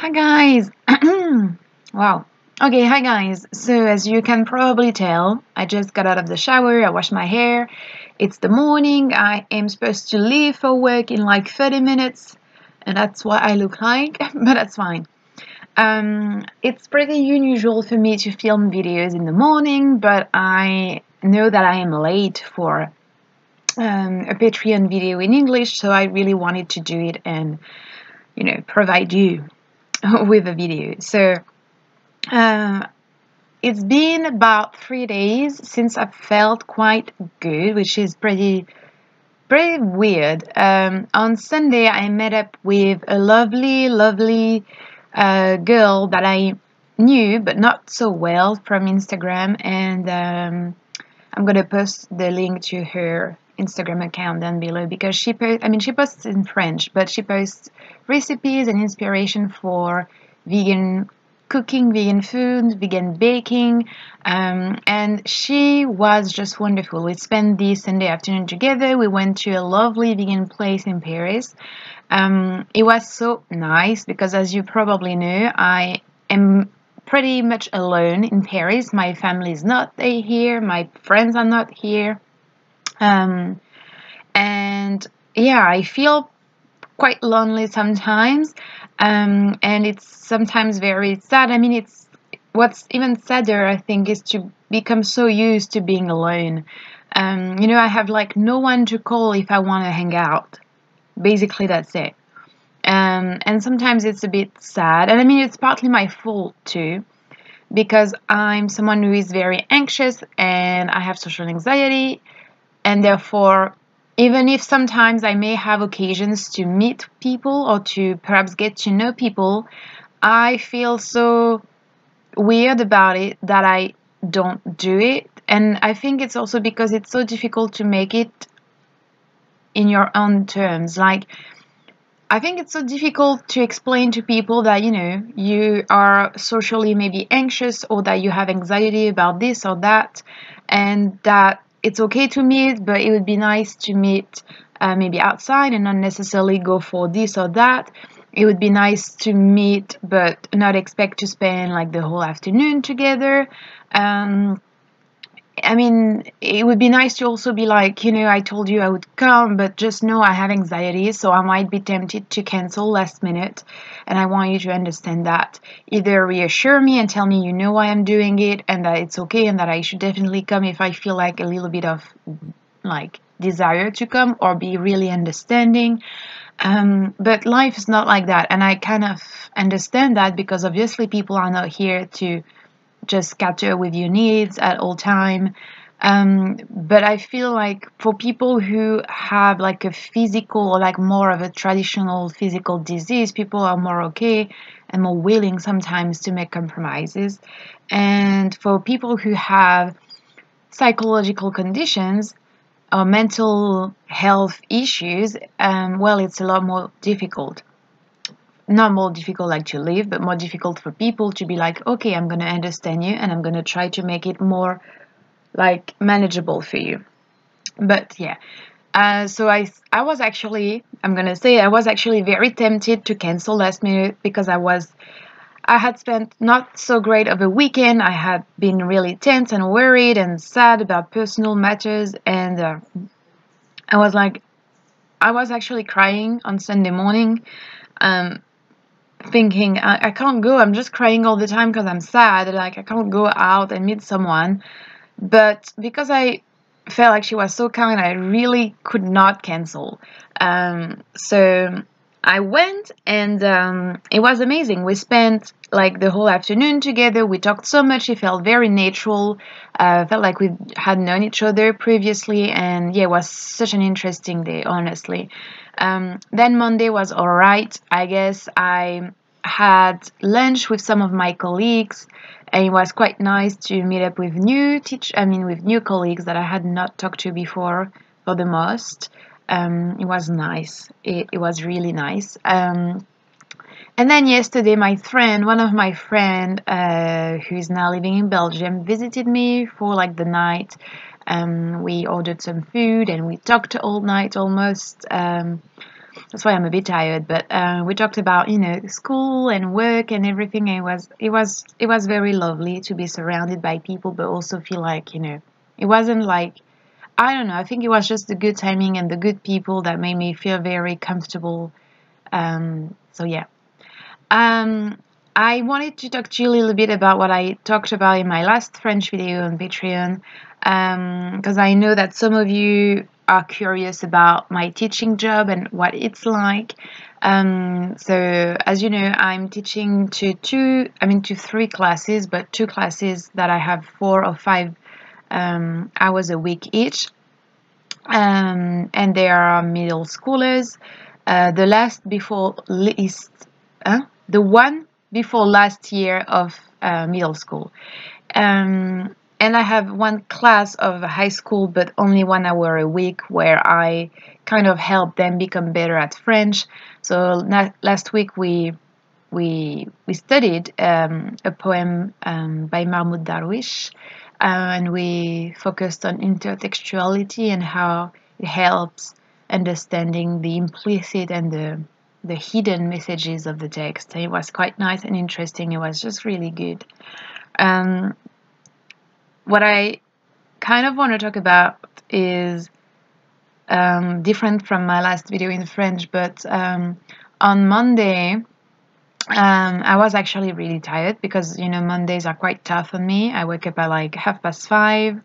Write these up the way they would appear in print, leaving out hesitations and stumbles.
Hi guys. Wow. Okay, hi guys. So as you can probably tell, I just got out of the shower, I washed my hair. It's the morning. I am supposed to leave for work in like 30 minutes, and that's what I look like, but that's fine. It's pretty unusual for me to film videos in the morning, but I know that I am late for a Patreon video in English, so I really wanted to do it and provide you with a video. So it's been about 3 days since I felt quite good, which is pretty weird. On Sunday, I met up with a lovely girl that I knew but not so well from Instagram, and I'm gonna post the link to her Instagram account down below because she posts in French, but she posts recipes and inspiration for vegan cooking, vegan food, vegan baking, and she was just wonderful. We spent the Sunday afternoon together. We went to a lovely vegan place in Paris. It was so nice because, as you probably know, I am pretty much alone in Paris. My family is not here. My friends are not here. And yeah, I feel quite lonely sometimes. And it's sometimes very sad. I mean, it's what's even sadder, I think, is to become so used to being alone. I have like no one to call if I want to hang out. Basically, that's it. And sometimes it's a bit sad. And I mean, it's partly my fault too, because I'm someone who is very anxious and I have social anxiety. And therefore, even if sometimes I may have occasions to meet people or to perhaps get to know people, I feel so weird about it that I don't do it. And I think it's also because it's so difficult to make it in your own terms. Like, I think it's so difficult to explain to people that, you are socially maybe anxious or that you have anxiety about this or that, and that it's okay to meet, but it would be nice to meet maybe outside and not necessarily go for this or that. It would be nice to meet, but not expect to spend like the whole afternoon together. I mean, it would be nice to also be like, I told you I would come, but just know I have anxiety, so I might be tempted to cancel last minute. And I want you to understand that. Either reassure me and tell me you know why I'm doing it and that it's okay and that I should definitely come if I feel like a little bit of like desire to come, or be really understanding. But life is not like that. And I kind of understand that because obviously people are not here to just cater with your needs at all time. But I feel like for people who have like a physical or like more of a traditional physical disease, people are more okay and more willing sometimes to make compromises. And for people who have psychological conditions or mental health issues, well, it's a lot more difficult. Not more difficult like to live, but more difficult for people to be like, okay, I'm going to understand you and I'm going to try to make it more like manageable for you. But yeah, so I was actually, I'm going to say I was actually very tempted to cancel last minute because I had spent not so great of a weekend. I had been really tense and worried and sad about personal matters, and I was actually crying on Sunday morning. Thinking I can't go, I'm just crying all the time because I'm sad, like I can't go out and meet someone. But because I felt like she was so kind, I really could not cancel. So I went, and it was amazing. We spent like the whole afternoon together. We talked so much. It felt very natural. Felt like we had known each other previously, and yeah, it was such an interesting day, honestly. Then Monday was all right. I guess I had lunch with some of my colleagues, and it was quite nice to meet up with with new colleagues that I had not talked to before for the most. It was nice. It was really nice. And then yesterday, one of my friend, who is now living in Belgium, visited me for like the night. We ordered some food and we talked all night almost. That's why I'm a bit tired. But we talked about, school and work and everything. It was very lovely to be surrounded by people, but also feel like, it wasn't like, I don't know. I think it was just the good timing and the good people that made me feel very comfortable. So yeah. I wanted to talk to you a little bit about what I talked about in my last French video on Patreon, because I know that some of you are curious about my teaching job and what it's like. So as you know, I'm teaching to three classes, but two classes that I have 4 or 5 hours a week each. And they are middle schoolers. The one before last year of middle school. And I have one class of high school, but only 1 hour a week, where I kind of help them become better at French. So last week we studied a poem by Mahmoud Darwish, and we focused on intertextuality and how it helps understanding the implicit and the hidden messages of the text. It was quite nice and interesting. It was just really good. What I kind of want to talk about is different from my last video in French, but on Monday, I was actually really tired because, Mondays are quite tough on me. I wake up at like 5:30.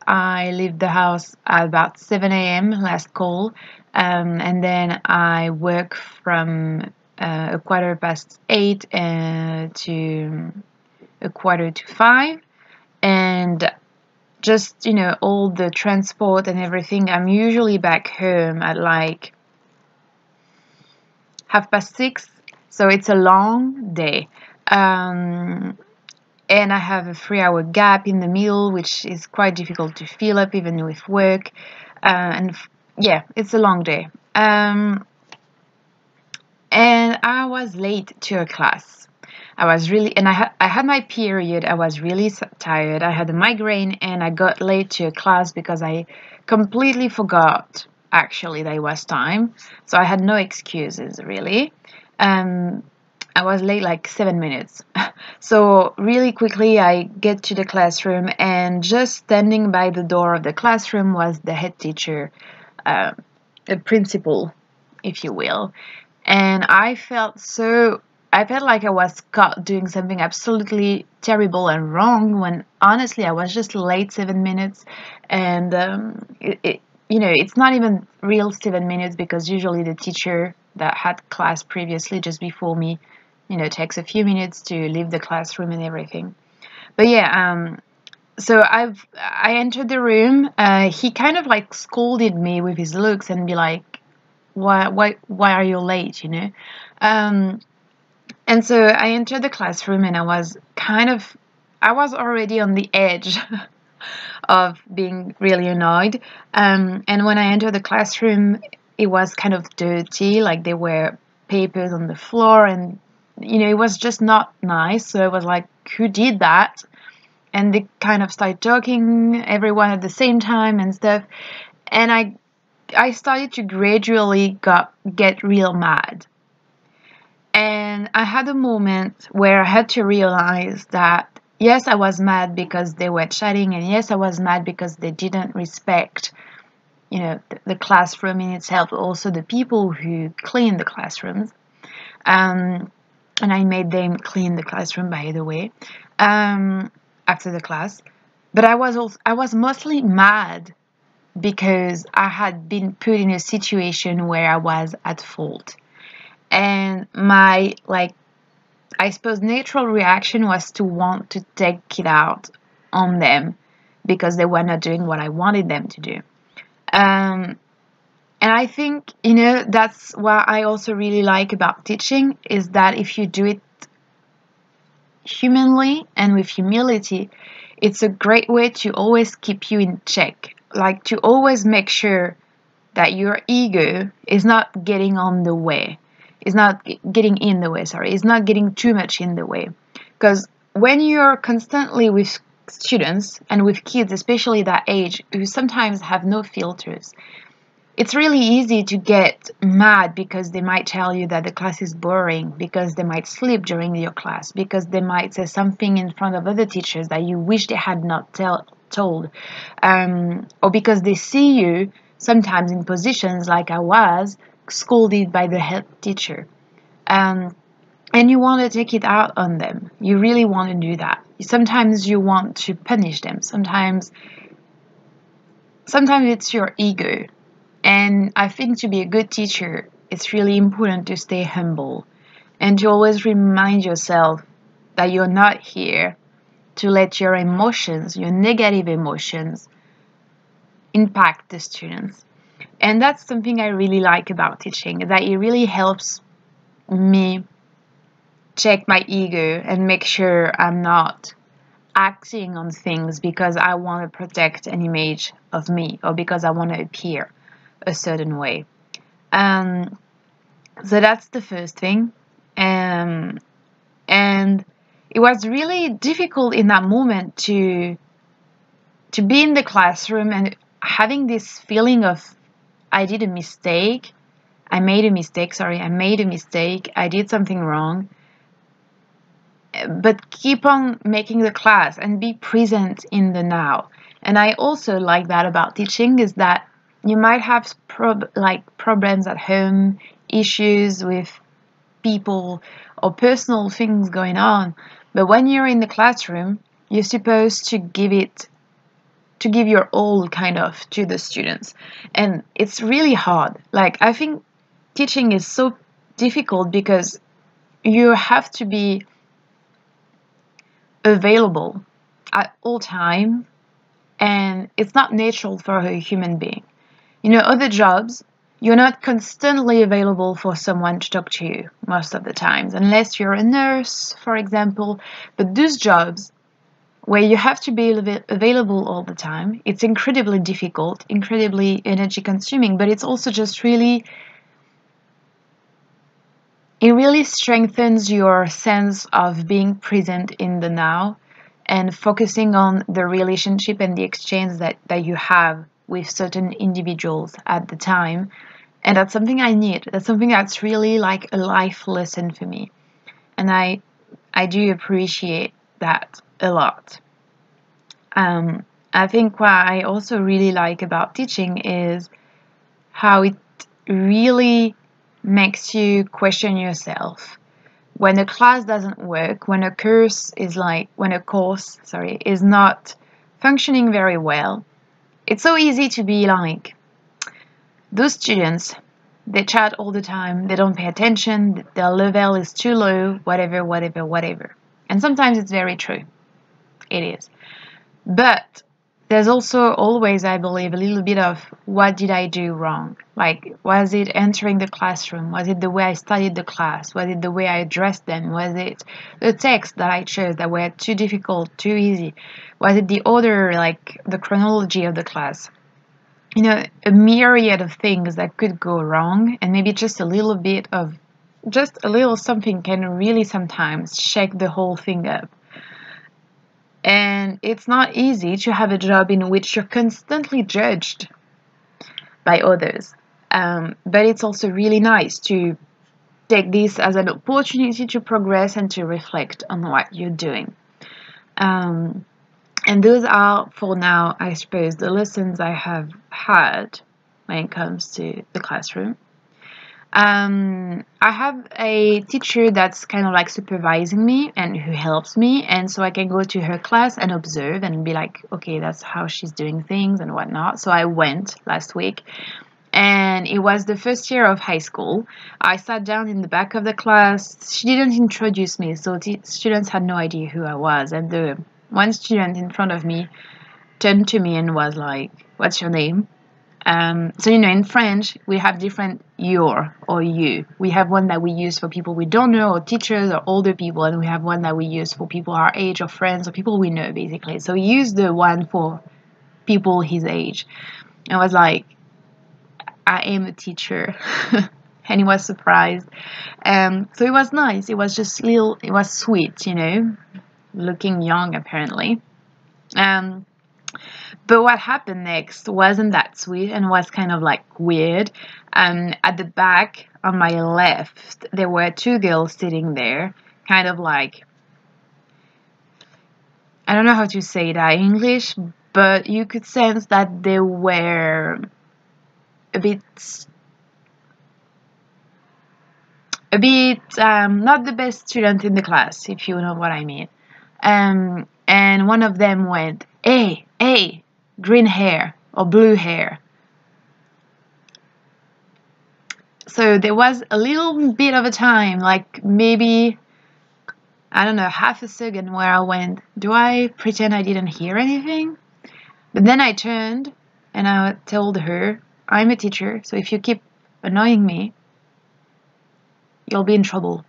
I leave the house at about 7 a.m. last call. And then I work from 8:15 to 4:45. And just, all the transport and everything, I'm usually back home at like 6:30. So it's a long day. And I have a 3-hour gap in the middle, which is quite difficult to fill up even with work. Yeah, it's a long day. And I was late to a class. I had my period. I was really tired. I had a migraine, and I got late to a class because I completely forgot actually that it was time. So I had no excuses really. I was late like 7 minutes. So really quickly I get to the classroom, and just standing by the door of the classroom was the head teacher, a principal, if you will. And I felt like I was caught doing something absolutely terrible and wrong, when honestly I was just late 7 minutes. And it's not even real 7 minutes, because usually the teacher that had class previously just before me, takes a few minutes to leave the classroom and everything. But yeah, so I entered the room. He kind of like scolded me with his looks and be like, why are you late, and so I entered the classroom, and I was already on the edge of being really annoyed. And when I entered the classroom, it was kind of dirty, like there were papers on the floor, and it was just not nice. So I was like, who did that? And they kind of started talking, everyone at the same time and stuff. And I started to gradually get real mad. And I had a moment where I had to realize that, yes, I was mad because they were chatting, and yes, I was mad because they didn't respect, the classroom in itself, also the people who clean the classrooms. And I made them clean the classroom, by the way, after the class. But I was mostly mad because I had been put in a situation where I was at fault. And my, I suppose, natural reaction was to want to take it out on them because they were not doing what I wanted them to do. And I think, that's what I also really like about teaching, is that if you do it humanly and with humility, it's a great way to always keep you in check. Like, to always make sure that your ego is not getting on the way. It's not getting in the way, sorry. It's not getting too much in the way. Because when you're constantly with students, and with kids, especially that age, who sometimes have no filters, it's really easy to get mad because they might tell you that the class is boring, because they might sleep during your class, because they might say something in front of other teachers that you wish they had not told, or because they see you sometimes in positions like I was, scolded by the head teacher. And you want to take it out on them. You really want to do that. Sometimes you want to punish them. Sometimes it's your ego. And I think to be a good teacher, it's really important to stay humble and to always remind yourself that you're not here to let your emotions, your negative emotions, impact the students. And that's something I really like about teaching, that it really helps me check my ego and make sure I'm not acting on things because I want to protect an image of me or because I want to appear a certain way. So that's the first thing. And it was really difficult in that moment to be in the classroom and having this feeling of I made a mistake, I did something wrong, but keep on making the class and be present in the now. And I also like that about teaching, is that you might have problems at home, issues with people or personal things going on, but when you're in the classroom, you're supposed to give your all kind of to the students. And it's really hard. Like, I think teaching is so difficult because you have to be available at all time, and it's not natural for a human being. Other jobs, you're not constantly available for someone to talk to you most of the times, unless you're a nurse, for example. But those jobs where you have to be available all the time, it's incredibly difficult, incredibly energy consuming, but it's also just it really strengthens your sense of being present in the now and focusing on the relationship and the exchange that you have with certain individuals at the time. And that's something I need. That's something that's really like a life lesson for me. And I do appreciate that a lot. I think what I also really like about teaching is how it really makes you question yourself. When a class doesn't work, when a course is not functioning very well, it's so easy to be like, those students, they chat all the time, they don't pay attention, their level is too low, whatever. And sometimes it's very true. It is. But there's also always, I believe, a little bit of what did I do wrong? Like, was it entering the classroom? Was it the way I studied the class? Was it the way I addressed them? Was it the text that I chose that were too difficult, too easy? Was it the order, like the chronology of the class? A myriad of things that could go wrong, and maybe just a little something can really sometimes shake the whole thing up. And it's not easy to have a job in which you're constantly judged by others. But it's also really nice to take this as an opportunity to progress and to reflect on what you're doing. And those are, for now, I suppose, the lessons I have had when it comes to the classroom. I have a teacher that's kind of like supervising me and who helps me, and so I can go to her class and observe and be like, okay, that's how she's doing things and whatnot. So I went last week, and it was the first year of high school. I sat down in the back of the class. She didn't introduce me, so students had no idea who I was, and the one student in front of me turned to me and was like, what's your name? So, in French, we have different your or you. We have one that we use for people we don't know, or teachers or older people, and we have one that we use for people our age or friends or people we know, basically. So we use the one for people his age. I was like, I am a teacher. And he was surprised. So it was nice. It was just it was sweet, looking young, apparently. But what happened next wasn't that sweet and was kind of like weird. At the back on my left, there were two girls sitting there, kind of like, I don't know how to say that in English, but you could sense that they were a bit, not the best student in the class, if you know what I mean. And one of them went, hey, green hair or blue hair. So there was a little bit of a time, like maybe, I don't know, half a second where I went, do I pretend I didn't hear anything? But then I turned and I told her, I'm a teacher, so if you keep annoying me, you'll be in trouble.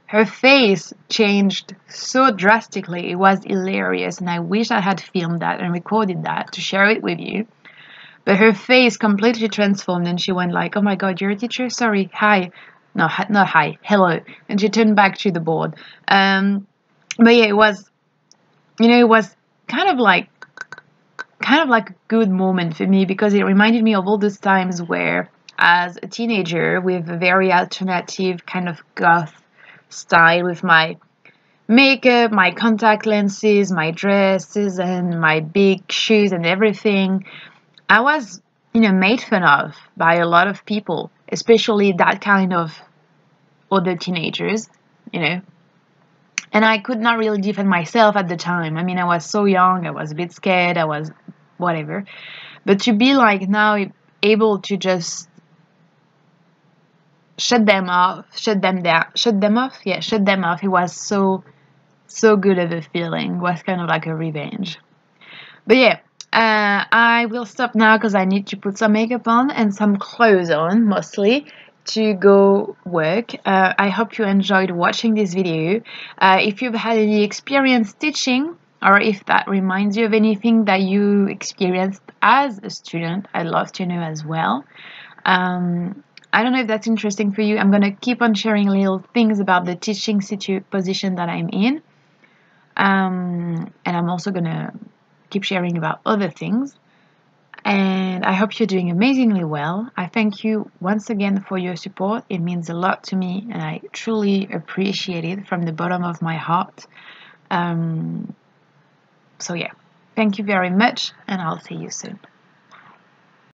Her face changed so drastically, it was hilarious, and I wish I had filmed that and recorded that to share it with you. But her face completely transformed and she went like, oh my god, you're a teacher? Sorry, hi. No, not hi, hello. And she turned back to the board. But yeah, it was, it was kind of like a good moment for me because it reminded me of all those times where, as a teenager with a very alternative kind of goth style, with my makeup, my contact lenses, my dresses, and my big shoes and everything, I was, made fun of by a lot of people, especially that kind of other teenagers, And I could not really defend myself at the time. I mean, I was so young, I was a bit scared, I was whatever. But to be like now able to just shut them off, it was so good of a feeling. It was kind of like a revenge. But yeah, I will stop now because I need to put some makeup on and some clothes on, mostly, to go work. I hope you enjoyed watching this video. If you've had any experience teaching, or if that reminds you of anything that you experienced as a student, I'd love to know as well. I don't know if that's interesting for you. I'm going to keep on sharing little things about the teaching position that I'm in. And I'm also going to keep sharing about other things. And I hope you're doing amazingly well. I thank you once again for your support. It means a lot to me and I truly appreciate it from the bottom of my heart. So yeah, thank you very much and I'll see you soon.